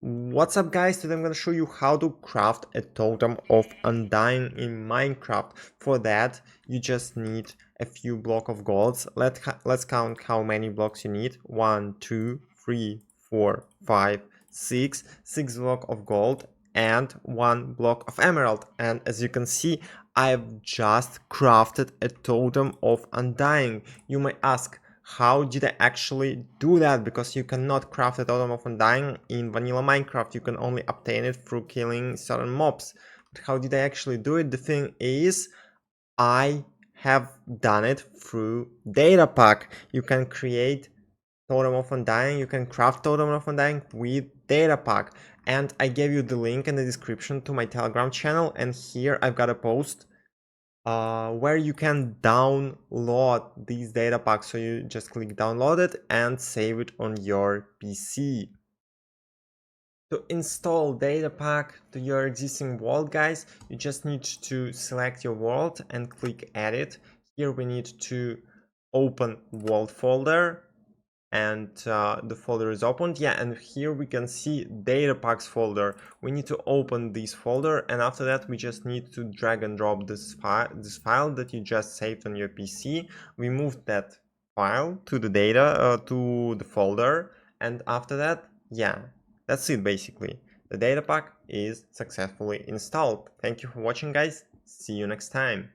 What's up guys, today I'm going to show you how to craft a Totem of Undying in Minecraft. For that you just need a few blocks of golds. Let's count how many blocks you need. 1, 2, 3, 4, 5, 6. 6 blocks of gold and 1 block of emerald. And as you can see, I've just crafted a Totem of Undying. You may ask, how did I actually do that? Because you cannot craft a Totem of Undying in vanilla Minecraft. You can only obtain it through killing certain mobs. But how did I actually do it? The thing is, I have done it through data pack. You can create Totem of Undying, you can craft Totem of Undying with data pack. And I gave you the link in the description to my Telegram channel, and here I've got a post where you can download these data packs. So you just click download it and save it on your PC. To install data pack to your existing world, guys, you just need to select your world and click edit. Here we need to open world folder, and the folder is opened. Yeah, and here we can see data packs folder. We need to open this folder, and after that we just need to drag and drop this file that you just saved on your PC. We moved that file to the to the folder, and after that, yeah, that's it basically. The data pack is successfully installed. Thank you for watching, guys. See you next time.